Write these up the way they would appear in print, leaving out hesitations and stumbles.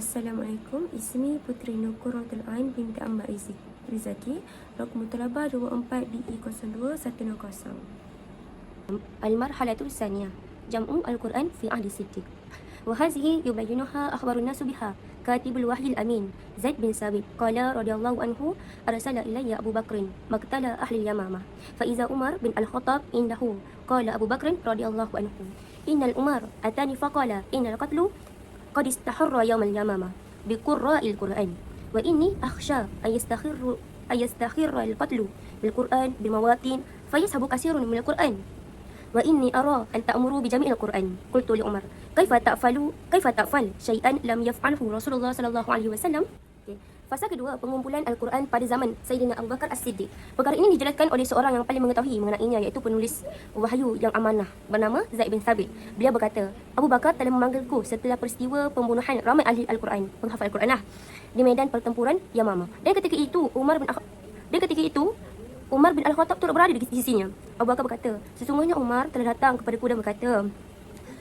Assalamualaikum. Ismi Putri Nur Qurratul Ain binti Ammar Rizaki. Rakam talabah 24 BE 02110. المرحلة الثانية جمع القرآن في عهد الصديق وهذه يبينها أخبر الناس بها كاتب الوحي الأمين زيد بن ثابت قال رضي الله عنه أرسل إلي أبو بكر مقتل أهل اليمامة فإذا عمر بن الخطاب عنده قال أبو بكر رضي الله عنه إن الأمر أتاني فقال إن القتل قد استحر يوم اليمامة بقراء القرآن وإني أخشى أن يستخر القتل بالقرآن بمواطن فيسحب كثير من القرآن وإني أرى أن تأمروا بجميع القرآن. قلت لعمر كيف تفعل شيئا لم يفعله رسول الله صلى الله عليه وسلم. Fasa kedua, pengumpulan Al-Quran pada zaman Sayyidina Abu Bakar As-Siddiq. Perkara ini dijelaskan oleh seorang yang paling mengetahui mengenainya, iaitu penulis wahyu yang amanah bernama Zaid bin Thabit. Beliau berkata, Abu Bakar telah memanggilku setelah peristiwa pembunuhan ramai ahli Al-Quran, penghafal Al-Quran di medan pertempuran Yamamah. Dan ketika itu Umar bin Al-Khattab turut berada di sisinya. Abu Bakar berkata, sesungguhnya Umar telah datang kepadaku dan berkata,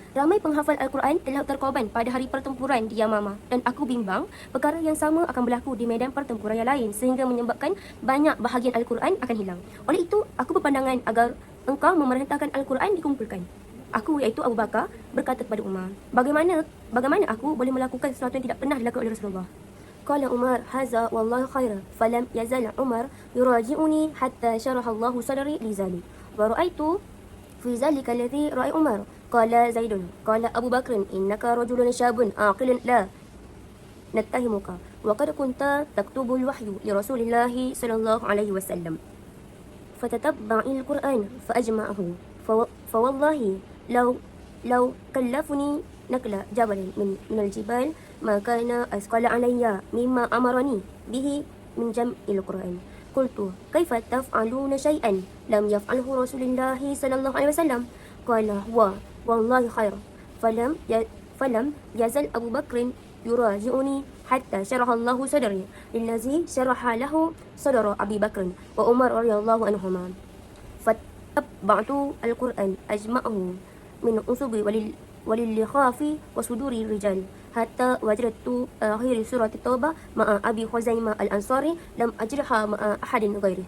ramai penghafal Al-Quran telah terkorban pada hari pertempuran di Yamamah dan aku bimbang perkara yang sama akan berlaku di medan pertempuran yang lain sehingga menyebabkan banyak bahagian Al-Quran akan hilang. Oleh itu, aku berpandangan agar engkau memerintahkan Al-Quran dikumpulkan. Aku, iaitu Abu Bakar, berkata kepada Umar, bagaimana aku boleh melakukan sesuatu yang tidak pernah dilakukan oleh Rasulullah? Qala Umar, haza wallahu khair. Falam yazal Umar yuraji'uni hatta syaraha Allahu sadri li zalik. Wa ra'aitu fi zalika alladhi ra'a Umar. Qala Zaidun, qala Abu Bakr, innaka rajulun syabun aqilun la nattahimuka wa qad kunta taktubul wahyu li Rasulillah sallallahu alaihi wasallam. Fatatabba'il Qur'an fa ajma'ahu. Fa wallahi law kallafuni nakla jabalin min al-jibal ma kana asqala alayya mimma amarani bihi min jam'il Qur'an. Qultu kaifa taf'aluna shay'an lam yaf'alhu Rasulullah sallallahu alaihi wasallam? Qala huwa wallahi khair. Falam yazal Abu Bakr yuraji'uni hatta syaraha Allahu sadri lillazi syaraha lahu sadra Abi Bakr wa Umar radhiyallahu anhuma. Fattabba'tu al-Qur'an ajma'ahu min usubi walil-likhafi wa suduri rijal hatta wajadtu akhir surah Taubah ma'a Abi Khuzaimah al-Ansari lam ajraha ma'a ahadin ghairi.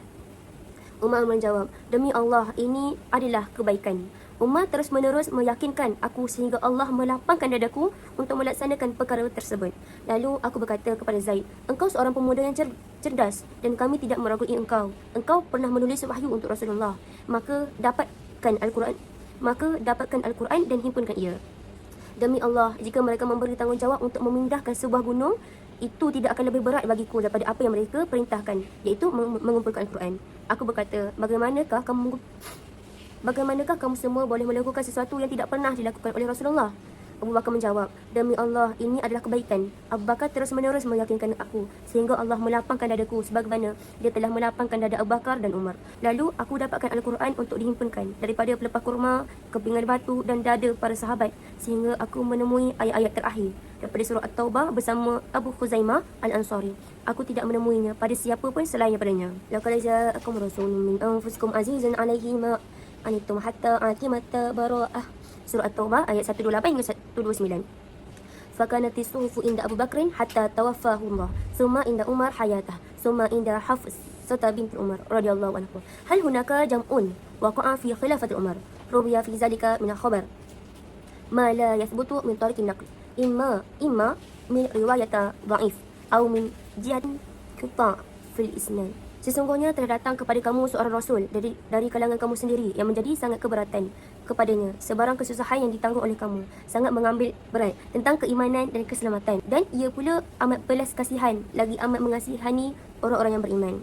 Umar menjawab, demi Allah, ini adalah kebaikan. Umar terus-menerus meyakinkan aku sehingga Allah melapangkan dadaku untuk melaksanakan perkara tersebut. Lalu aku berkata kepada Zaid, engkau seorang pemuda yang cerdas dan kami tidak meragui engkau. Engkau pernah menulis wahyu untuk Rasulullah. Maka dapatkan Al-Quran dan himpunkan ia. Demi Allah, jika mereka memberi tanggungjawab untuk memindahkan sebuah gunung, itu tidak akan lebih berat bagiku daripada apa yang mereka perintahkan, iaitu mengumpulkan Al-Quran. Aku berkata, Bagaimanakah kamu semua boleh melakukan sesuatu yang tidak pernah dilakukan oleh Rasulullah? Abu Bakar menjawab, demi Allah, ini adalah kebaikan. Abu Bakar terus-menerus meyakinkan aku sehingga Allah melapangkan dadaku sebagaimana dia telah melapangkan dada Abu Bakar dan Umar. Lalu aku dapatkan Al-Quran untuk dihimpunkan daripada pelepah kurma, kepingan batu dan dada para sahabat sehingga aku menemui ayat-ayat terakhir daripada surah At-Taubah bersama Abu Khuzaimah Al-Ansari. Aku tidak menemuinya pada siapa pun selain daripadanya. Laqad ja'akum rasulun min anfusikum azizun 'alaihi ma anittum hatta atimata bara'ah. Surah At-Taubah ayat 128 hingga 129. Fakanatis suhufu inda Abu Bakrin hatta tawaffahullah, summa inda Umar hayatah, summa inda Hafsata binti Umar radhiyallahu anhu. Hal hunaka jam'un waqa'a fi khilafatil Umar. Rubiya fi zalika min al-khabar ma la yathbutu min tariqin naql, imma min riwayata dha'if aw min jihatin qita' fil isnad. Sesungguhnya telah datang kepada kamu seorang Rasul dari kalangan kamu sendiri yang menjadi sangat keberatan kepadanya sebarang kesusahan yang ditanggung oleh kamu, sangat mengambil berat tentang keimanan dan keselamatan, dan ia pula amat belas kasihan lagi amat mengasihani orang-orang yang beriman.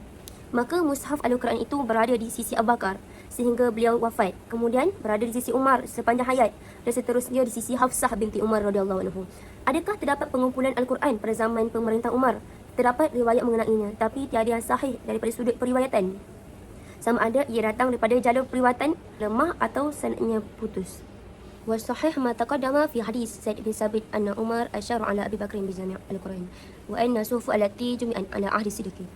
Maka mushaf Al-Quran itu berada di sisi Abu Bakar sehingga beliau wafat, kemudian berada di sisi Umar sepanjang hayat, dan seterusnya di sisi Hafsah binti Umar radhiyallahu anhu. Adakah terdapat pengumpulan Al-Quran pada zaman pemerintah Umar? Terdapat riwayat mengenainya, tapi tiada yang sahih daripada sudut periwayatan. Sama ada ia datang daripada jalur periwayatan lemah atau sanadnya putus. Wa sahih ma taqaddama fi hadis Zaid bin Thabit anna Umar asyara ala Abi Bakr bi jami' al-Quran wa anna sufu allati jumi'an ala ahli sidqi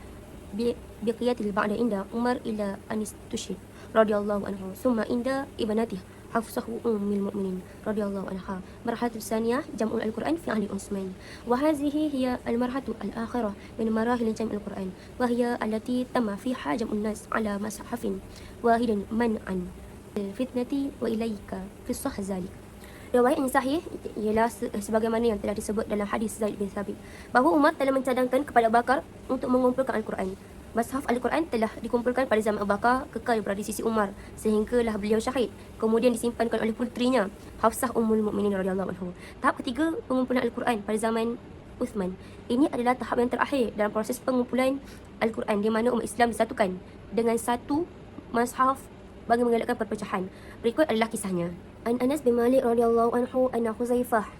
bi qiyatil ba'da inda Umar ila anis tushid radhiyallahu anhu summa inda ibnatihi حفصه أم المؤمنين رضي الله عنها. مرحلة الثانية جمع القرآن في عهد عثمان، وهذه هي المرحلة الآخرة من مراحل جمع القرآن، وهي التي تم فيها جمع الناس على مصحف واحد منعا الفتنة وإليك في الصح ذلك. Riwayat yang sahih ialah sebagaimana yang telah disebut dalam hadis Zaid bin Thabit bahawa Umar telah mencadangkan kepada Abu Bakar untuk mengumpulkan Al-Quran. Mushaf Al-Quran telah dikumpulkan pada zaman Abu Bakar, kekal berada di sisi Umar sehinggalah beliau syahid, kemudian disimpankan oleh putrinya Hafsah Ummul Mukminin radhiyallahu anha. Tahap ketiga, pengumpulan Al-Quran pada zaman Uthman. Ini adalah tahap yang terakhir dalam proses pengumpulan Al-Quran di mana umat Islam disatukan dengan satu mushaf bagi mengelakkan perpecahan. Berikut adalah kisahnya. An Anas bin Malik radhiyallahu anhu anna Huzaifah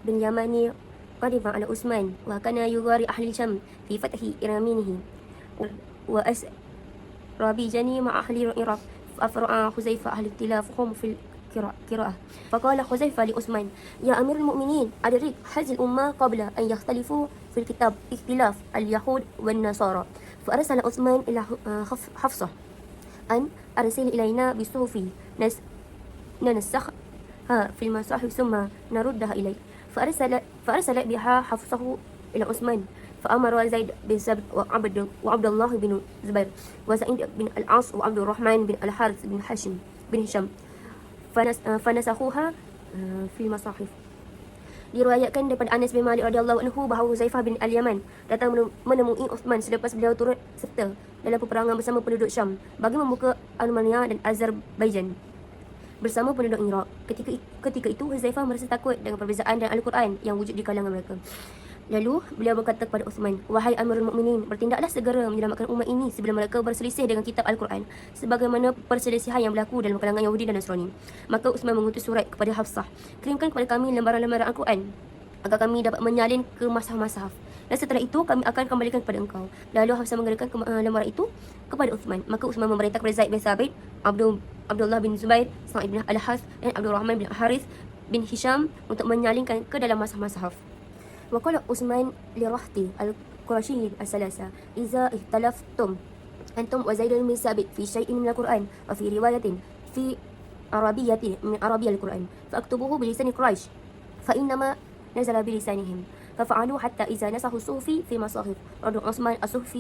bin Yamani qadima ala Utsman wa kana yughari ahli Syam fi fathi iraminihi wa asrabijani ma ahli Iraq afra'a Huzaifah ahli tilafhum fil قراءة فقال حذيفة لعثمان يا أمير المؤمنين أدرك هذه الأمة قبل أن يختلفوا في الكتاب اختلاف اليهود والنصارى فأرسل عثمان إلى حفصة أن أرسل إلينا بالصحف ننسخها في المصاحف ثم نردها إليك فأرسل بها حفصه إلى عثمان فأمر زيد بن ثابت وعبد الله بن زبير وسعيد بن العاص وعبد الرحمن بن الحارث بن هشام فنسخوها في المصاحف. Diriwayatkan daripada Anas bin Malik radhiyallahu anhu bahawa Huzaifah bin Al-Yaman datang menemui Uthman selepas beliau turut serta dalam peperangan bersama penduduk Syam bagi membuka Armenia dan Azerbaijan bersama penduduk Iraq. Ketika itu Huzaifah merasa takut dengan perbezaan dalam Al-Quran yang wujud di kalangan mereka. Lalu beliau berkata kepada Uthman, wahai Amirul Mukminin, bertindaklah segera menyelamatkan umat ini sebelum mereka berselisih dengan kitab Al-Quran sebagaimana perselisihan yang berlaku dalam kalangan Yahudi dan Nasrani. Maka Uthman mengutus surat kepada Hafsah, kirimkan kepada kami lembaran-lembaran Al-Quran agar kami dapat menyalin ke mushaf-mushaf, dan setelah itu kami akan kembalikan kepada engkau. Lalu Hafsah mengeluarkan lembaran itu kepada Uthman. Maka Uthman memerintah kepada Zaid bin Thabit, Abdullah bin Zubair, Sa'id bin Al-Has dan Abdul Rahman bin Harith bin Hisham untuk menyalinkan ke dalam mushaf-mushaf. وقال عثمان لرهط القرشي الثلاثة إذا اختلفتم أنتم وزيد بن ثابت في شيء من القرآن وفي رواية في عربية القرآن فاكتبوه بلسان قريش فإنما نزل بلسانهم ففعلوا حتى إذا نسخوا الصحف في مصاحف رد عثمان الصحف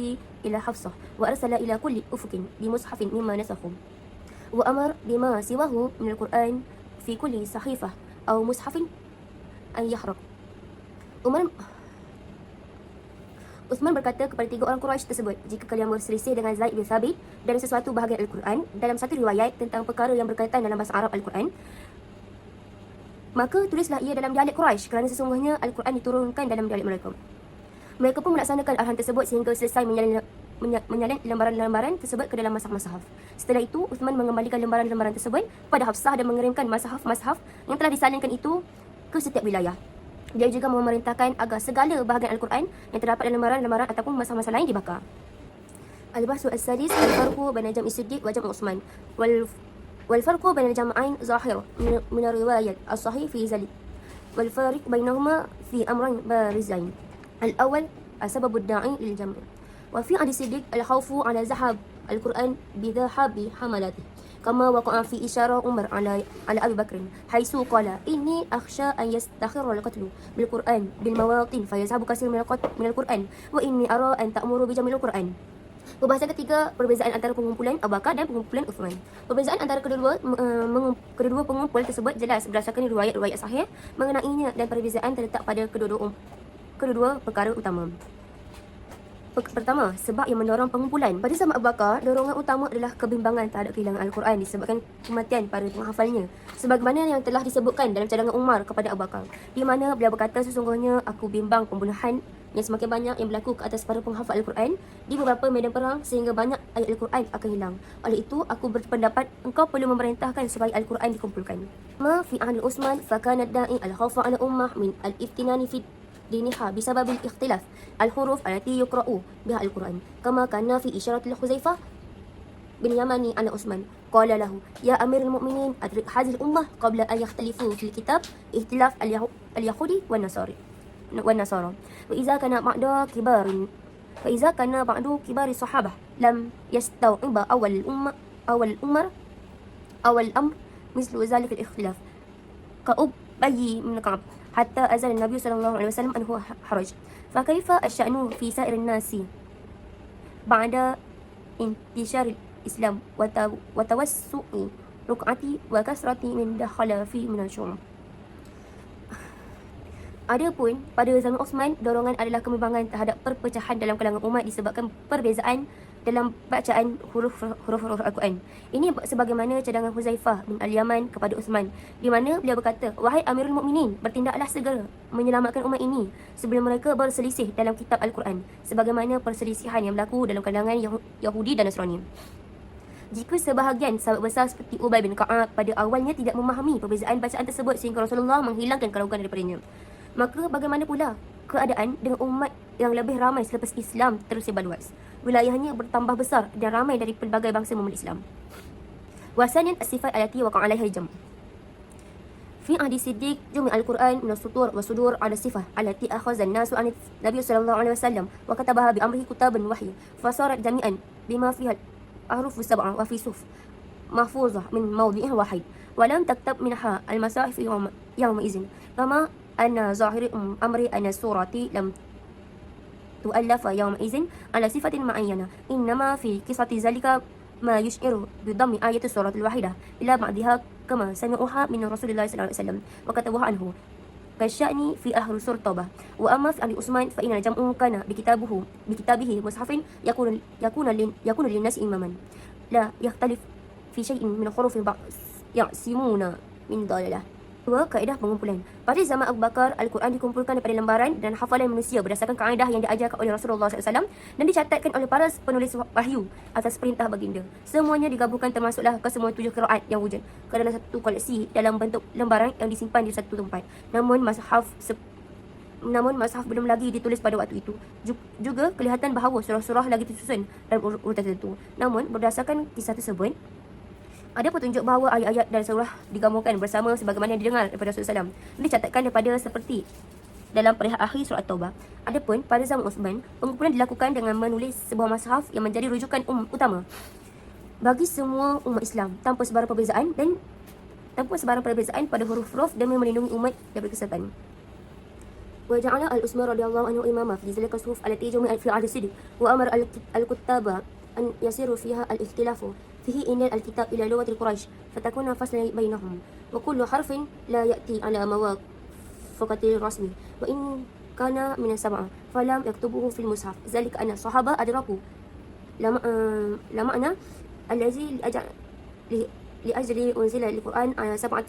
إلى حفصة وأرسل إلى كل أفق بمصحف مما نسخوا وأمر بما سواه من القرآن في كل صحيفة أو مصحف أن يحرق. Uthman berkata kepada tiga orang Quraisy tersebut, jika kalian berselisih dengan Zaid bin Thabit dalam sesuatu bahagian Al-Quran, dalam satu riwayat tentang perkara yang berkaitan dalam bahasa Arab Al-Quran, maka tulislah ia dalam dialek Quraisy kerana sesungguhnya Al-Quran diturunkan dalam dialek mereka. Mereka pun melaksanakan arahan tersebut sehingga selesai menyalin lembaran-lembaran tersebut ke dalam mushaf. Setelah itu, Uthman mengembalikan lembaran-lembaran tersebut pada Hafsah dan mengirimkan mushaf yang telah disalinkan itu ke setiap wilayah. Dia juga memerintahkan agar segala bahagian Al-Quran yang terdapat dalam lembaran-lembaran ataupun masa-masa lain dibakar. Al-Bahsu As-Sadis Al-Farqu Baina Jam' As-Siddiq wa Jam' Uthman Wal-Farqu Baina Jam'ain Zahir min Riwayat As-Sahih fi Zalik Wal-Fariq Bainahuma fi Amrain Barizain. Al-Awwal Asbab Ad-Da'i Lil-Jam' Wa fi As-Siddiq Al-Khawfu ala Zahab Al-Quran Bidhahabi Hamalatih كما وقع في إشارة عمر على أبي بكر حيث قال إني أخشى أن يستخر القتل بالقرآن بالمواطن فيذهب كثير من القرآن وإني أرى أن تأمر بجمع القرآن. Pembahasan ketiga, perbezaan antara pengumpulan Abu Bakar dan pengumpulan Uthman. Perbezaan antara kedua pengumpul tersebut jelas berdasarkan riwayat-riwayat sahih mengenainya dan perbezaan terletak pada kedua perkara utama. Pertama, sebab yang mendorong pengumpulan. Pada zaman Abu Bakar, dorongan utama adalah kebimbangan terhadap kehilangan Al-Quran disebabkan kematian para penghafalnya, sebagaimana yang telah disebutkan dalam cadangan Umar kepada Abu Bakar, di mana beliau berkata, sesungguhnya aku bimbang pembunuhan yang semakin banyak yang berlaku ke atas para penghafal Al-Quran di beberapa medan perang sehingga banyak ayat Al-Quran akan hilang. Oleh itu, aku berpendapat engkau perlu memerintahkan supaya Al-Quran dikumpulkan. Ma fi ahli Utsman fa kana da'i al-khawfa ala ummah min al-iftinani fi دينها بسبب الاختلاف الحروف التي يقرأ بها القرآن كما كان في إشارة الحذيفة بن يماني على عثمان قال له يا أمير المؤمنين أدرك هذه الأمة قبل أن يختلفوا في الكتاب اختلاف اليهود والنصارى وإذا كان بعض كبار الصحابة لم يستوعب أول الأمر من مثل ذلك الاختلاف كأبي من كعب حتى أزال النبي صلى الله عليه وسلم أنه حرج. فكيف الشأن في سائر الناس بعد انتشار الإسلام وتوسع ركعة وكثرة من دخل في من الشعوب. Adapun pada zaman Osman, dorongan adalah kemimbangan terhadap perpecahan dalam kalangan umat disebabkan perbezaan dalam bacaan huruf-huruf Al-Quran. Ini sebagaimana cadangan Huzaifah bin Al-Yaman kepada Osman, di mana beliau berkata, "Wahai Amirul Mukminin, bertindaklah segera menyelamatkan umat ini sebelum mereka berselisih dalam kitab Al-Quran, sebagaimana perselisihan yang berlaku dalam kalangan Yahudi dan Nasrani." Jika sebahagian sahabat besar seperti Ubay bin Ka'ab pada awalnya tidak memahami perbezaan bacaan tersebut sehingga Rasulullah menghilangkan keraguan daripadanya, maka bagaimana pula keadaan dengan umat yang lebih ramai selepas Islam tersebar luas? Wilayahnya bertambah besar dan ramai dari pelbagai bangsa memeluk Islam. Wasanian as-sifat allati waqa'a 'alaiha al-jam'. Fi ahdi Siddiq jumi' al-Quran min as-sutur wa sudur 'ala as-sifah allati akhadha an-nasu 'an Nabi sallallahu alaihi wasallam wa katabaha bi amrihi kutaban wahyi fasarat jami'an bima fiha al-ahruf as-sab'ah wa fi suf mahfuzah min mawdi'in wahid wa lam taktab minha al-masahif yawma idhin kama أن ظاهر أمر أن السورة لم تؤلف يومئذ على صفة معينة، إنما في قصة ذلك ما يشعر بضم آية السورة الواحدة إلى بعضها كما سمعوها من رسول الله صلى الله عليه وسلم وكتبوها عنه كالشأن في أهل سورة التوبة. وأما في أهل عثمان فإن الجمع كان بكتابه مصحف يكون للناس إماما لا يختلف في شيء من الحروف يعصمون من ضلالة. Dua, kaedah pengumpulan. Pada zaman Abu Bakar, Al-Quran dikumpulkan daripada lembaran dan hafalan manusia berdasarkan kaedah yang diajarkan oleh Rasulullah SAW dan dicatatkan oleh para penulis wahyu atas perintah baginda. Semuanya digabungkan termasuklah kesemua 7 qiraat yang wujud ke dalam satu koleksi dalam bentuk lembaran yang disimpan di satu tempat. Namun mashaf belum lagi ditulis pada waktu itu. Juga kelihatan bahawa surah-surah lagi disusun dalam urutan tertentu. Namun berdasarkan kisah tersebut, ada petunjuk bahawa ayat-ayat dan surah digabungkan bersama sebagaimana yang didengar daripada Rasulullah SAW. Dicatatkan daripada seperti dalam perihal akhir surat Taubah. Adapun pada zaman Uthman, pengumpulan dilakukan dengan menulis sebuah mushaf yang menjadi rujukan utama bagi semua umat Islam tanpa sebarang perbezaan pada huruf-huruf demi melindungi umat daripada kesesatan. وجعل العثمان رضي الله عنه إماما في ذلك الصحف التي جمعت في عهد الصديق وأمر الكتاب أن يسيروا فيها الاختلاف فيه إنزال الكتاب إلى لغة القريش فتكون فصلا بينهم وكل حرف لا يأتي على موافقة الرسم وإن كان من السبعة فلم يكتبوه في المصحف ذلك أن الصحابة أدركوا لمعنى الذي لأجل أنزل القرآن على 7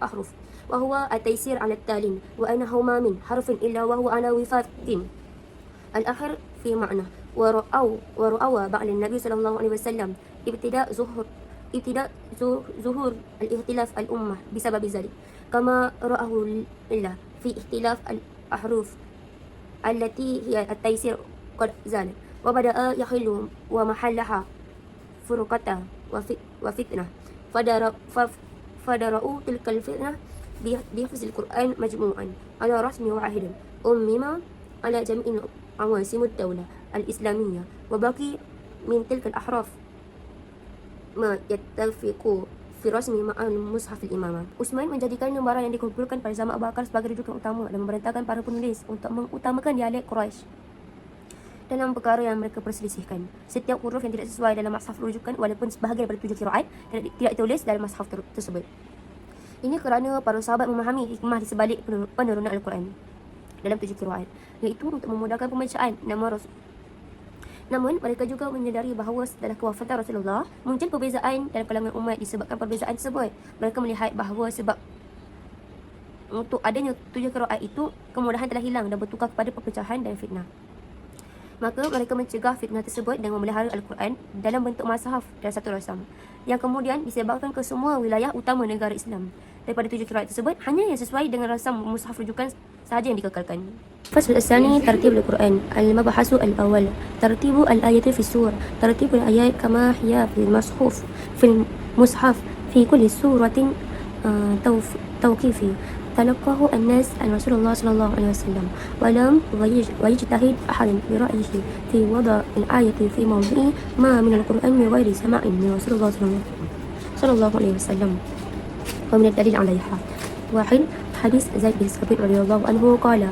أحرف وهو التيسير على التالين وأنهما من حرف إلا وهو على وفاق الآخر في معنى ورأوا بعد النبي صلى الله عليه وسلم ابتداء ظهور الاختلاف الأمة بسبب ذلك كما رآه الله في اختلاف الأحرف التي هي التيسير قد زال وبدأ يحل ومحلها فرقة وفتنة فدرأوا تلك الفتنة بحفظ القرآن مجموعا على رسم واحد أمم على جميع عواصم الدولة الإسلامية وبقي من تلك الأحراف ما يتفق في رسم مع المصحف الإمامة. Utsman menjadikan lembaran yang dikumpulkan pada zaman Abu Bakar sebagai rujukan utama dan memerintahkan para penulis untuk mengutamakan dialek Quraisy dalam perkara yang mereka perselisihkan. Setiap huruf yang tidak sesuai dalam mushaf rujukan walaupun sebahagian daripada 7 qiraat tidak ditulis dalam mushaf tersebut. Ini kerana para sahabat memahami hikmah di sebalik penurunan Al-Quran dalam 7 qiraat, iaitu untuk memudahkan pembacaan Namun mereka juga menyedari bahawa setelah kewafatan Rasulullah muncul perbezaan dalam kalangan umat. Disebabkan perbezaan tersebut, mereka melihat bahawa sebab untuk adanya 7 qiraat itu, kemudahan telah hilang dan bertukar kepada perpecahan dan fitnah. Maka mereka mencegah fitnah tersebut dengan memelihara Al-Quran dalam bentuk mushaf dan satu rasam yang kemudian disebarkan ke semua wilayah utama negara Islam. Daripada 7 qiraat tersebut, hanya yang sesuai dengan rasam mushaf rujukan sahaja yang dikekalkan. الفصل الثاني ترتيب القرآن. المبحث الأول ترتيب الآيات في السور. ترتيب الآيات كما هي في المصحف في كل سورة توقيفي تلقاه الناس عن رسول الله صلى الله عليه وسلم ولم ويجتهد أحد برأيه في وضع الآية في موضع ما من القرآن من غير سماع من رسول الله صلى الله عليه وسلم ومن الدليل عليها. واحد، حديث زيد بن ثابت رضي الله عنه قال: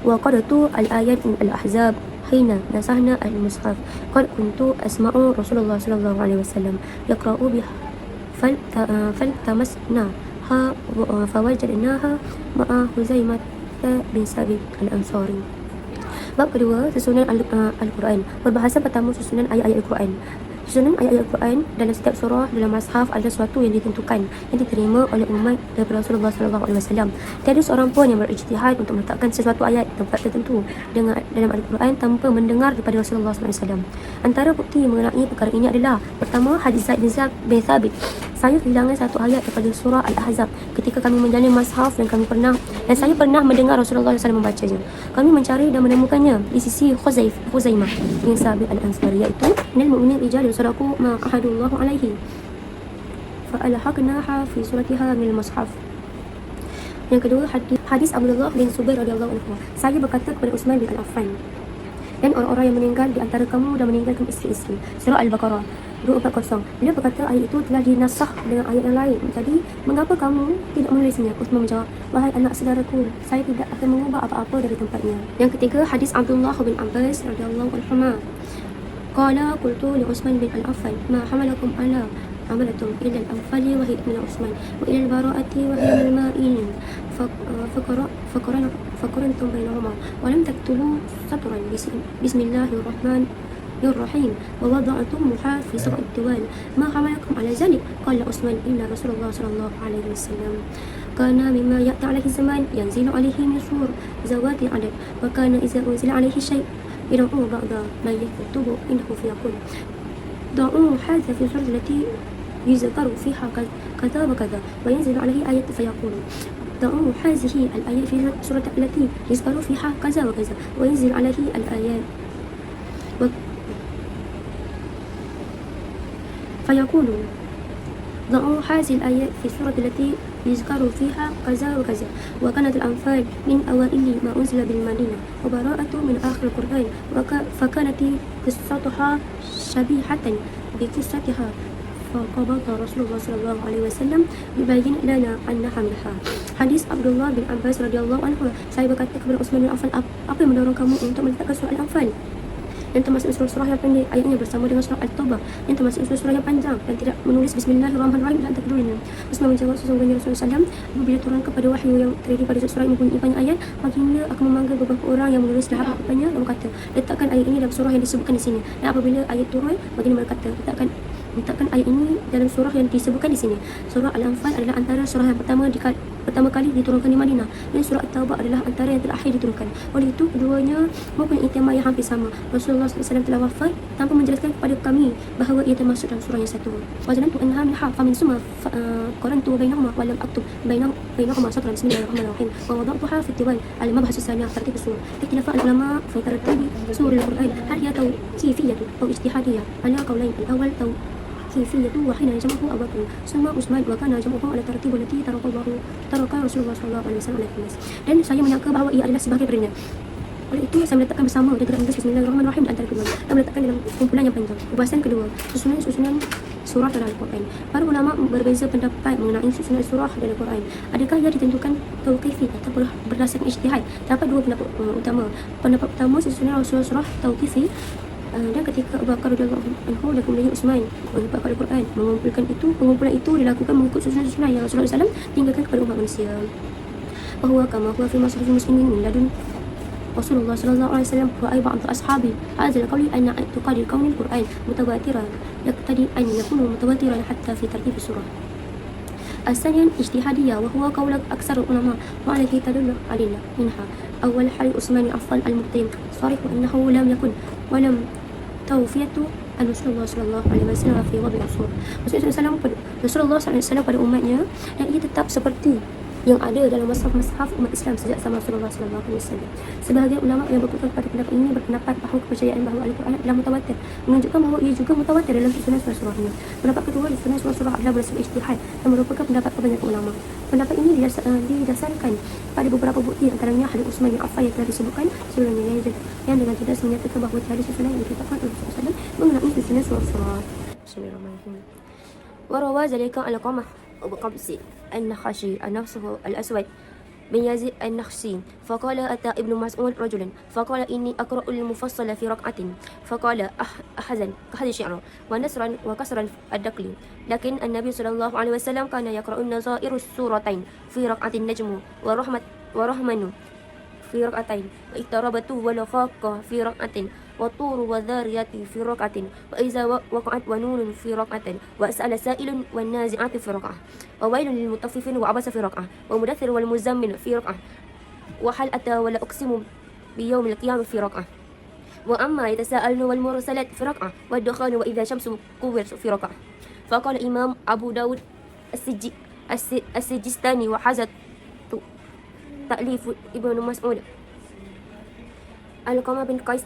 وقرأت الآيات من الأحزاب حين نسخنا المصحف قد كنت أسمع رسول الله صلى الله عليه وسلم يقرأ بها فالتمسناها فوجدناها مع حزيمة bin Sabit Al-Ansari. Bab kedua, susunan Al-Quran. Perbahasan pertama, susunan ayat-ayat Al-Quran. Susunan ayat-ayat Al-Quran dalam setiap surah dalam mushaf adalah sesuatu yang ditentukan, yang diterima oleh umat daripada Rasulullah SAW. Tiada seorang pun yang berijtihad untuk meletakkan sesuatu ayat di tempat tertentu dalam Al-Quran tanpa mendengar daripada Rasulullah SAW. Antara bukti mengenai perkara ini adalah: pertama, hadis Zaid bin Thabit. Saya kehilangan satu ayat daripada surah Al-Ahzab ketika kami menjalani mushaf dan saya pernah mendengar Rasulullah SAW membacanya. Kami mencari dan menemukannya di sisi Khuzaimah bin Sabit Al-Ansari, iaitu minal mu'minin rijalun sadaqu ma ahadullahu alaihi fa alhaqnaha fi suratiha min al-mushaf. Yang kedua, hadis Abdullah bin Zubair radhiyallahu anhu. Saya berkata kepada Utsman bin Affan, dan orang-orang yang meninggal di antara kamu dan meninggalkan isteri-isteri. Surah Al-Baqarah 240. Beliau berkata ayat itu telah dinasakh dengan ayat yang lain. Jadi, mengapa kamu tidak menulisnya? Utsman menjawab, wahai anak saudaraku, saya tidak akan mengubah apa-apa dari tempatnya. Yang ketiga, hadis Abdullah bin Abbas radhiyallahu anhu. Qala qultu li Utsman bin Affan, ma hamalakum ala عملتم إلى الأنفال وهي من عثمان وإلى البراءة وهي من المائين فقرنتم بينهما ولم تكتبوا سطرا بسم الله الرحمن الرحيم ووضعتموها في سبع الدوال ما حملكم على ذلك؟ قال عثمان إلا رسول الله صلى الله عليه وسلم كان مما يأتي عليه الزمان ينزل عليه من سور ذوات العدد وكان إذا أنزل عليه شيء يدعو بعض ما يكتب إنه فيقول ضعوا هذا في السورة التي يذكر فيها كذا وكذا وينزل عليه آية فيقول ضعوا هذه الآية في السورة التي يذكر فيها كذا وكذا وينزل عليه الآيات فيقول ضعوا هذه الآيات في السورة التي يذكر فيها كذا وكذا وكانت الأنفال من أوائل ما أنزل بالمدينة وبراءة من آخر القرآن فكانت قصتها شبيهة بقصتها فقبض رسول الله صلى الله عليه وسلم يبين لنا أنها منها. Hadis Abdullah bin Abbas radhiyallahu anhu. Saya berkata kepada Utsman bin Affan, apa yang mendorong kamu untuk meletakkan surah Al-Anfal yang termasuk surah yang pendek ayatnya bersama dengan surah Al-Taubah yang termasuk surah yang panjang dan tidak menulis Bismillahirrahmanirrahim dan keduanya? Utsman menjawab, sesungguhnya Rasulullah SAW apabila turun kepada wahyu yang terdiri pada surah yang mempunyai banyak ayat, baginda akan memanggil beberapa orang yang menulis di hadapannya dan berkata, letakkan ayat ini dalam surah yang disebutkan di sini. Dan apabila ayat turun, baginda berkata, letakkan ayat ini dalam surah yang disebutkan di sini. Surah Al-Anfal adalah antara surah yang pertama kali diturunkan di Madinah, dan surah At-Taubah adalah antara yang terakhir diturunkan. Oleh itu, keduanya mempunyai tema yang hampir sama. Rasulullah SAW telah wafat tanpa menjelaskan kepada kami bahawa ia termasuk dalam surah yang satu. Wazanantu anha minha famin summa qarantu bainahuma wa lam aktub bainahuma satran bismillahirrahmanirrahim wa wada'tuha fi tiwal al-mabhas as-sani tartib as-surah. Ikhtilaf al-ulama fi tartibi surah al-Quran hal hiya tawqifiyah atau ijtihadiyah ala qawlain. Al-awwal كيفية وحين جمعه أبو بكر ثم عثمان وكان جمعه على ترتيب التي ترك Rasulullah SAW alaihi الناس. Dan saya menyangka bahawa ia adalah sebagai darinya. Oleh itu, saya meletakkan bersama dan tidak menulis Bismillahirrahmanirrahim di antara kedua dan meletakkan dalam kumpulan yang panjang. Pembahasan kedua, susunan surah dalam Al-Quran. Para ulama berbeza pendapat mengenai susunan surah dalam Al-Quran. Adakah ia ditentukan tauqifi atau berdasarkan ijtihad? Terdapat dua pendapat utama. Pendapat pertama, susunan surah tauqifi, dan ketika Abu Bakar radhiyallahu anhu dan kemudian Utsman menghafalkan Al-Quran, pengumpulan itu dilakukan mengikut susunan yang Rasulullah SAW tinggalkan kepada umat manusia. Bahawa kama huwa fi masahif muslimin min ladun Rasulullah sallallahu alaihi wasallam wa ay ba'd ashabi hadha al-qawl anna i'tiqad al-kawn al-Quran mutawatiran yaqtadi an yakuna mutawatiran hatta fi tartib surah. الثانية اجتهادية وهو قول أكثر العلماء وعليه تدل علينا منها. أول حال عثمان عفان المقدم صريح أنه لم يكن ولم توفية Rasulullah sallallahu alaihi wasallam fi wadi' as-sur. Rasulullah sallallahu alaihi wasallam pada umatnya, dan ia tetap seperti yang ada dalam mushaf umat Islam sejak zaman Rasulullah sallallahu alaihi wasallam. Sebahagian ulama yang berkutat pada pendapat ini berpendapat bahawa kepercayaan bahawa Al-Quran adalah mutawatir menunjukkan bahawa ia juga mutawatir dalam susunan surah-surahnya. Pendapat kedua, susunan surah-surah adalah berdasarkan ijtihad dan merupakan pendapat kebanyakan ulama. Pendapat ini didasarkan pada beberapa bukti, antaranya hadis Utsman bin Affan yang telah disebutkan sebelumnya, yang dengan jelas menyatakan bahawa hadis susunan yang ditetapkan oleh Rasulullah mengenai susunan surah-surah. Bismillahirrahmanirrahim. Wa rawa zalika al-Qamah Abu Qabsi النخشي نفسه الأسود بن يزيد النخشي فقال أتى ابن مسعود رجلا فقال إني أقرأ المفصل في ركعة فقال أحزن شعرا ونسرا وكسرا الدقل لكن النبي صلى الله عليه وسلم كان يقرأ النظائر السورتين في ركعة النجم ورحمن في ركعتين واقتربته والخاقة في ركعة والطور والذاريات في ركعة وإذا وقعت ونون في ركعة وأسأل سائل والنازعات في ركعة وويل للمطففين وعبس في ركعة ومدثر والمزمل في ركعة وهل أتى ولا أقسم بيوم القيامة في ركعة وأما يتساءلون والمرسلات في ركعة والدخان وإذا شمس كورت في ركعة فقال إمام أبو داود السجستاني وحزت تأليف ابن مسعود Al-Qamah bin Qais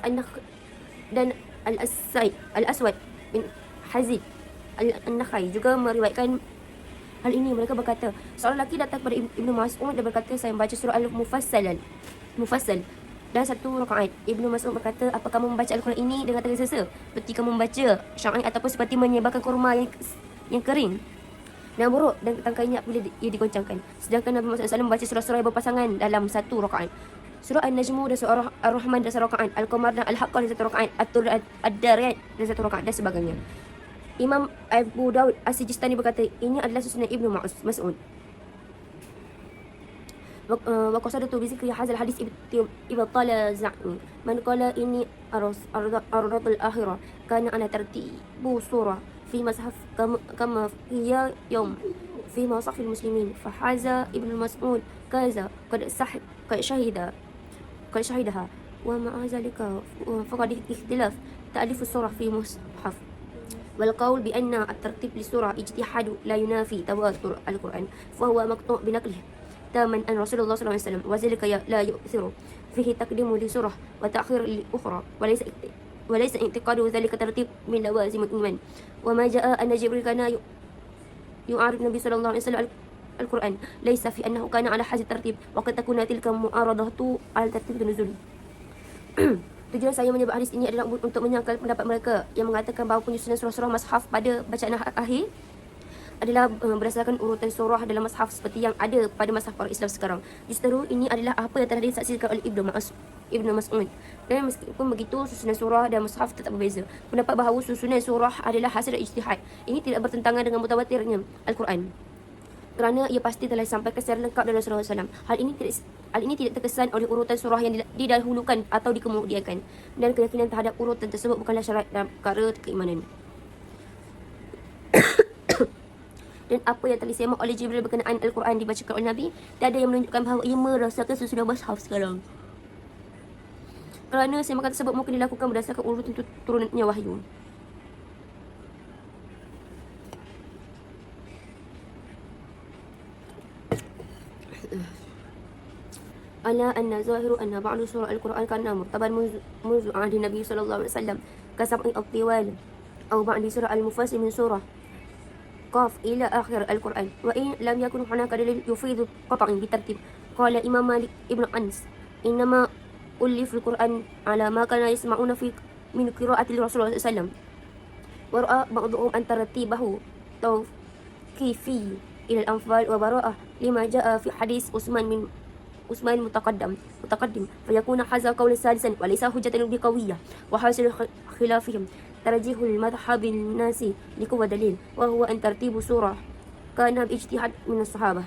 dan Al-Aswad bin Hazid Al-Nakhai juga meriwayatkan hal ini. Mereka berkata, seorang lelaki datang kepada Ibnu Mas'ud dan berkata, saya membaca surah Al-Mufassal dan satu rakaat. Ibnu Mas'ud berkata, apa kamu membaca Al-Quran ini dengan tergesa-gesa seperti kamu membaca syair ataupun seperti menyebarkan kurma yang kering dan buruk dan tangkainya bila ia digoncangkan. Sedangkan Nabi Muhammad SAW membaca surah-surah yang berpasangan dalam satu rakaat. Surah An-Najmu dan surah Ar-Rahman dan satu rakaat, Al-Qamar dan Al-Haqqah dan satu rakaat, At-Tur Ad-Dariyat dan satu rakaat dan sebagainya. Imam Abu Daud As-Sijistani berkata, ini adalah susunan Ibnu Mas'ud. وقصدت بذكر هذا الحديث إبطال زعم من قال إني أرض الآخرة كان على ترتيب صورة في مصحف كما هي يوم في مصحف المسلمين فهذا ابن مسعود كذا قد شهدها ومع ذلك فقد اختلاف تأليف الصورة في مصحف والقول بأن الترتيب للسورة اجتهاد لا ينافي تواتر القرآن فهو مقطوع بنقله تاما عن رسول الله صلى الله عليه وسلم وذلك لا يؤثر فيه تقديم لسورة وتأخير لأخرى وليس اعتقاد ذلك ترتيب من لوازم الإيمان وما جاء أن جبريل كان يعارض النبي صلى الله عليه وسلم القرآن ليس في أنه كان على حد الترتيب وقد تكون تلك معارضة على ترتيب النزول. Tujuan saya menyebut hadis ini adalah untuk menyangkal pendapat mereka yang mengatakan bahawa penyusunan surah-surah mushaf pada bacaan akhir adalah berdasarkan urutan surah dalam mushaf seperti yang ada pada mushaf orang Islam sekarang. Justru ini adalah apa yang telah disaksikan oleh Ibnu Mas'ud. Dan meskipun begitu, susunan surah dan mushaf tetap berbeza. Pendapat bahawa susunan surah adalah hasil ijtihad. Ini tidak bertentangan dengan mutawatirnya Al-Quran, kerana ia pasti telah disampaikan secara lengkap dalam Rasulullah SAW. Hal ini tidak terkesan oleh urutan surah yang didahulukan atau dikemudiankan, dan keyakinan terhadap urutan tersebut bukanlah syarat dalam perkara keimanan. Dan apa yang telah disemak oleh Jibril berkenaan Al-Quran dibacakan oleh Nabi, tiada yang menunjukkan bahawa ia merasakan susunan mushaf sekarang. Kerana semakan tersebut mungkin dilakukan berdasarkan urutan turunannya wahyu. Ala anna zahiru anna ba'du surah Al-Quran kana murtaban منذ عهد النبي صلى الله عليه وسلم كسبع الطوال أو بعد سورة المفصل من سورة قاف إلى آخر القرآن وإن لم يكن هناك دليل يفيد قطعا بترتيب. قال إمام مالك ابن أنس إنما ألف القرآن على ما كان يسمعون من قراءة الرسول صلى الله عليه وسلم ورأى بعضهم أن ترتيبه توقيفي إلى الأنفال وبراءة لما جاء في حديث عثمان متقدم فيكون هذا قول سادسا وليس حجة بقوية وحاصل خلافهم ترجيح المذهب الناس لقوة دليل وهو أن ترتيب سورة كان باجتهاد من الصحابة.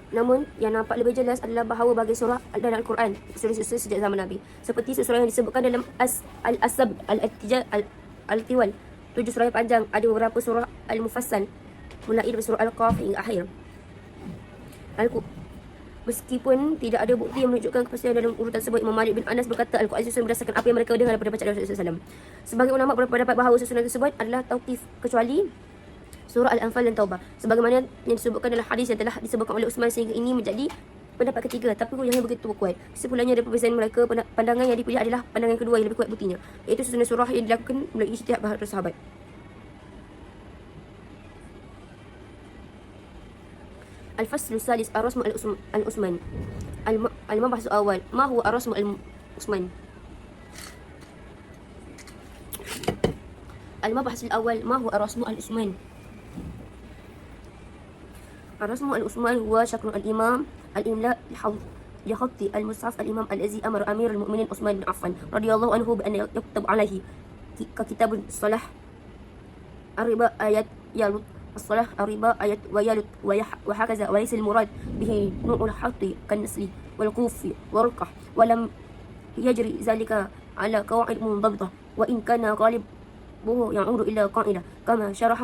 Namun yang nampak lebih jelas adalah bahawa bagi surah dalam Al-Quran surah-surah sejak zaman Nabi seperti surah yang disebutkan dalam Al-Asab, Al-Tiwal, 7 surah yang panjang, ada beberapa surah Al-Mufassal mulai dari surah Al-Qaf hingga akhir. Meskipun tidak ada bukti yang menunjukkan kepastian dalam urutan tersebut, Imam Malik bin Anas berkata Al-Quran disusun berdasarkan apa yang mereka dengar daripada bacaan Rasulullah SAW. Sebagai ulama berpendapat bahawa susunan tersebut adalah tauqif kecuali surah Al-Anfal dan Taubah, sebagaimana yang disebutkan dalam hadis yang telah disebutkan oleh Utsman, sehingga ini menjadi pendapat ketiga, tapi yang begitu kuat. Kesimpulannya dari perbezaan mereka, pandangan yang dipilih adalah pandangan kedua yang lebih kuat buktinya, iaitu susunan surah yang dilakukan melalui ijtihad para sahabat. الفصل الثالث الرسم العثمان. المبحث الأول ما هو الرسم العثماني؟ المبحث الأول ما هو الرسم العثماني؟ الرسم العثماني هو شكل الإمام الإملاء لخط المصحف الإمام الذي أمر أمير المؤمنين عثمان بن عفان رضي الله عنه بأن يكتب عليه ككتاب الصلاح الربا آيات يلط الصلاح الربا آيات ويلط وهكذا، وليس المراد به نوع الحط كالنسل والكوف والرقح، ولم يجري ذلك على قواعد منضبطة، وإن كان غالبه يعود إلى قاعدة كما شرح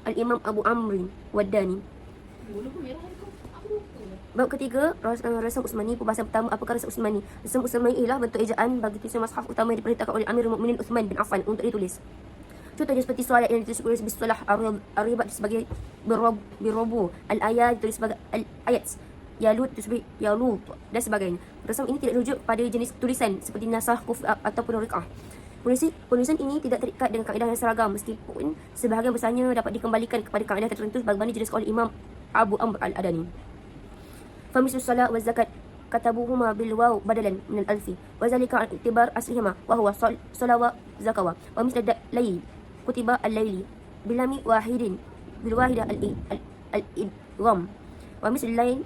الإمام أبو عمرو والداني. Bab ketiga, rasam Utsmani. Pembahasan pertama, apakah rasam Utsmani? Rasam Utsmani ialah bentuk ejaan bagi tulisan mushaf utama yang diperintahkan oleh Amirul Mukminin Utsman bin Affan untuk ditulis. Contohnya seperti solat yang ditulis bisalah ar-riba sebagai birobu, al-ayat ditulis sebagai al-ayat, yalut ditulis sebagai yalut dan sebagainya. Rasam ini tidak rujuk pada jenis tulisan seperti nasakh, kuf ataupun riqah. Penulisan ini tidak terikat dengan kaedah yang seragam, meskipun sebahagian besarnya dapat dikembalikan kepada kaedah tertentu sebagaimana dijelaskan oleh Imam Abu Amr al-Adani. فمثل الصلاة والزكاة كتبوهما بالواو بدلا من الألف، وذلك عن اعتبار أصلهما وهو صلوة زكوة. ومثل الليل كتب الليل بلام واحد بالواحدة الإدغام، ومثل الليل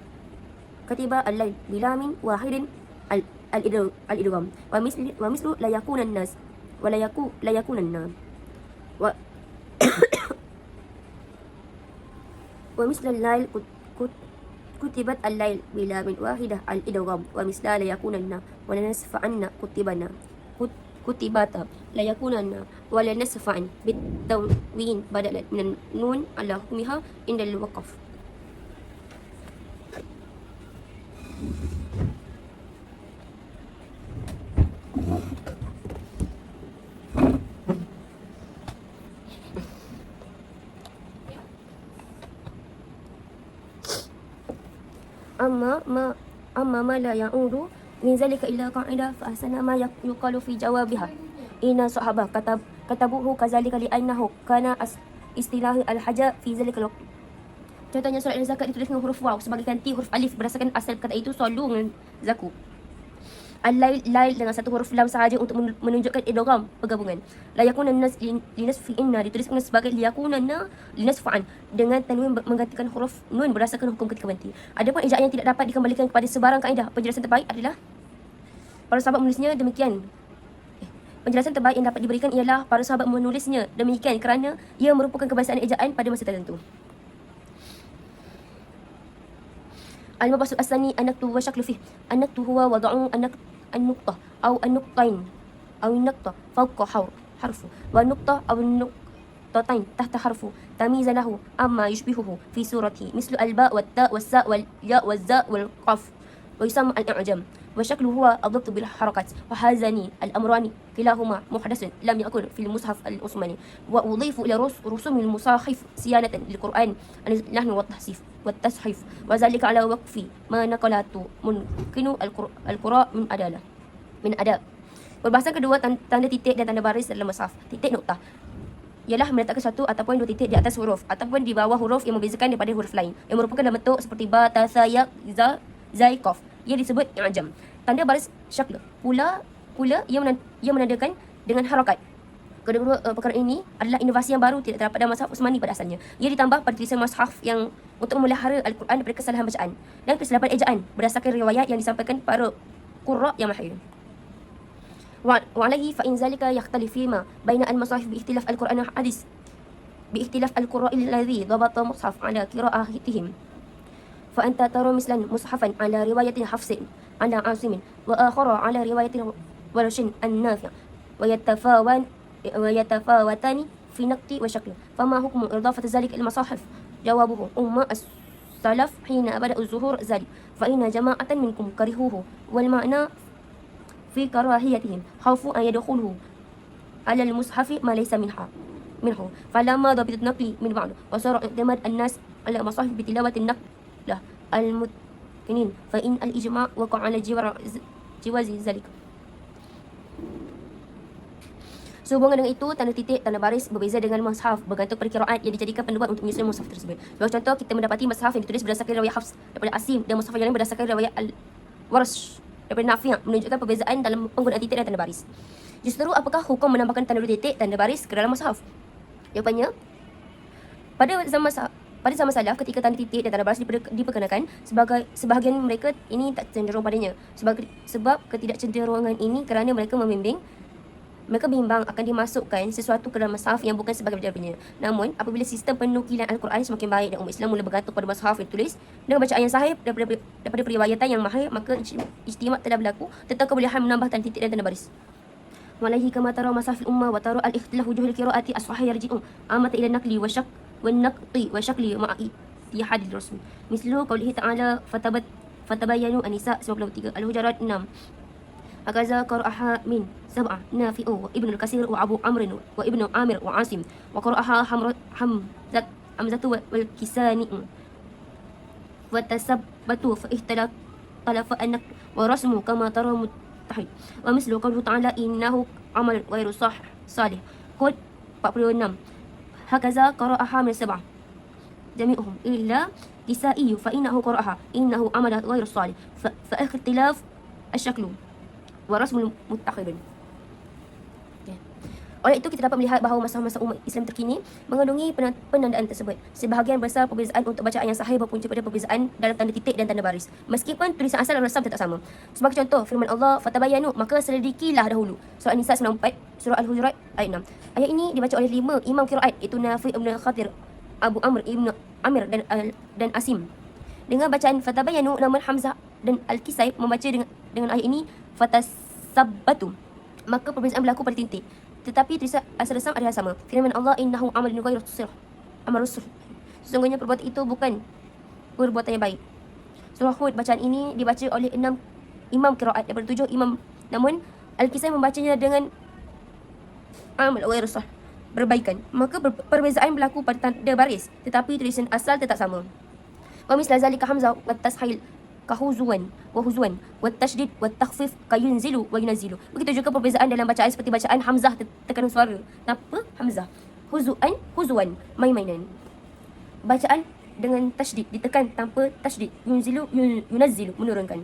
كتب الليل بلام واحد الإدغام، ومثل لا يكون الناس لا يكون الناس ومثل الليل كتبت الليل بلا من واحدة الإدغام، ومثل لا يكونن ولا نسفعن كتبتا لا يكونن ولا نسفعن بالتنوين بدلا من النون على حكمها عند الوقف. أما ما لا يعود من ذلك إلا قاعدة فأحسن ما يقال في جوابها إن الصحابة كتبوه كذلك لأنه كان istilah al-haja fi zalika al-waqt. Contohnya solat dan zakat ditulis dengan huruf waw sebagai ganti huruf alif berdasarkan asal kata itu salu dengan zaku. Al-lail dengan satu huruf lam sahaja untuk menunjukkan idgham pergabungan. La yakuna an-nas linasfi inna ditulis sebagai liyakunanna linasfa'an dengan tanwin menggantikan huruf nun berdasarkan hukum ketika berhenti. Adapun ejaan yang tidak dapat dikembalikan kepada sebarang kaedah, penjelasan terbaik adalah para sahabat menulisnya demikian. Penjelasan terbaik yang dapat diberikan ialah para sahabat menulisnya demikian kerana ia merupakan kebiasaan ejaan pada masa tertentu. Al-mabasul asani an-naktu wa syaklu fih. An-naktu huwa wada'u an-nuqtah aw an-nuqtain aw an-nuqtah fawqa harfu wa an-nuqtah aw an-nuqtatain tahta harfu tamyiza lahu amma yushbihuhu fi surati mislu al-ba' wat-ta' was-sa' wal-ya' waz-za' wal-qaf wa yusamma al-i'jam. وشكله هو الضبط بالحركات، وهذان الأمران كلاهما محدث لم يكن في المصحف العثماني، وأضيف إلى رسوم المصاحف صيانة للقرآن النحو والتصحيف، وذلك على وقف ما نقلته ممكن القراء من أداء. Perbahasan kedua, tanda titik dan tanda baris dalam mushaf. Titik noktah ialah meletakkan satu ataupun dua titik di atas huruf ataupun di bawah huruf yang membezakan daripada huruf lain yang merupakan dalam bentuk seperti ba, ta, sa, ya, za, zai, qaf. Ia disebut i'jam. Tanda baris syakl pula ia menandakan dengan harakat. Kedua perkara ini adalah inovasi yang baru tidak terdapat dalam mushaf Utsmani pada asalnya. Ia ditambah pada tulisan mushaf yang untuk memelihara Al-Quran daripada kesalahan bacaan dan kesilapan ejaan berdasarkan riwayat yang disampaikan para qurra yang mahir. Wa alaihi fa in zalika yakhtalif fima baina al-musahif bi ikhtilaf al-Quran wal hadis bi ikhtilaf al-qurra alladhi dhabata mushaf ala qira'atihim. فأنت ترى مثلا مصحفا على رواية حفص على عاصم وآخر على رواية ورش النافع ويتفاوتان في نقط وشكل، فما حكم إضافة ذلك إلى المصاحف؟ جوابه السلف حين بدأ الظهور ذلك فإن جماعة منكم كرهوه والمعنى في كراهيتهم خوف أن يدخله على المصحف ما ليس منه فلما ضبط النقل من بعض وصار اعتماد الناس على المصاحف بتلاوة النقل المتقنين فإن الإجماع وقع على جواز ذلك. Sehubungan dengan itu, tanda titik, tanda baris berbeza dengan mushaf bergantung pada qiraat yang dijadikan panduan untuk menyusun mushaf tersebut. Sebagai contoh, kita mendapati mushaf yang ditulis berdasarkan riwayat Hafs daripada Asim dan mushaf yang lain berdasarkan riwayat Al-Warsh daripada Nafi' menunjukkan perbezaan dalam penggunaan titik dan tanda baris. Justru, apakah hukum menambahkan tanda titik, tanda baris ke dalam mushaf? Jawapannya, pada Pada zaman salaf, ketika tanda titik dan tanda baris diperkenakan, sebahagian mereka ini tak cenderung padanya. Sebab ketidakcenderungan ini kerana mereka bimbang akan dimasukkan sesuatu ke dalam mushaf yang bukan sebagai daripadanya. Namun, apabila sistem penukilan Al-Quran semakin baik dan umat Islam mula bergantung pada mushaf yang tulis dengan bacaan yang sahih daripada periwayatan yang mahir, maka ijtimat telah berlaku tentang kebolehan menambah tanda titik dan tanda baris. Walaihi kama tara masafil ummah wa tara al-ikhtilaf wujuhil qiraati as-sahih yarji'u amata ila naqli wa naqti wa syakli ma'i tihadil rasul. Mislu qaulihi ta'ala fatabayyanu an-nisa 93, Al-Hujurat 6. Akaza qara'aha min sab'ah Nafi'u wa Ibnu Katsir wa Abu Amr wa Ibnu Amir wa Asim wa qara'aha Hamzatu wal Kisani wa tasabbatu fa talafa anak wa rasmu kama tara mutahid wa mislu qawluhu ta'ala innahu amal ghairu salih. Qul 46. Hakaza qara'aha min sab'ah jami'uhum illa Kisai fa innahu qara'aha innahu amal ghairu salih fa ikhtilaf asyaklu warasmul mutakhidun. Oleh itu, kita dapat melihat bahawa masa-masa umat Islam terkini mengandungi penandaan tersebut. Sebahagian besar perbezaan untuk bacaan yang sahih berpunca pada perbezaan dalam tanda titik dan tanda baris, meskipun tulisan asal dan rasam tetap sama. Sebagai contoh, firman Allah, fatabayanu, maka selidikilah dahulu. Surah An-Nisa 94, Surah Al-Hujurat ayat 6. Ayat ini dibaca oleh 5 imam qiraat, iaitu Nafi' Ibn Khatir, Abu Amr Ibn Amir dan Asim. Dengan bacaan fatabayanu, namun Hamzah dan Al-Kisai membaca dengan ayat ini fatasabbatu, maka perbezaan berlaku pada titik. Tetapi tulisan asal rasam adalah sama. Firman Allah, innahu amalun ghairu salih. Sesungguhnya perbuatan itu bukan perbuatan yang baik. Surah Hud, bacaan ini dibaca oleh 6 imam qiraat daripada 7 imam. Namun Al-Kisai membacanya dengan amal ghairu salih, berbaikan. Maka perbezaan berlaku pada tanda baris, tetapi tulisan asal tetap sama. Wa misla zalika Hamzah wa tashil kahuzwan wa huzwan wa tasydid wa takhfif kayunzilu wa yunzilu. Begitu juga perbezaan dalam bacaan seperti bacaan Hamzah tekanan suara tanpa Hamzah, huzwan main-mainan. Bacaan dengan tasydid ditekan tanpa tasydid, yunzilu yunazzilu menurunkan.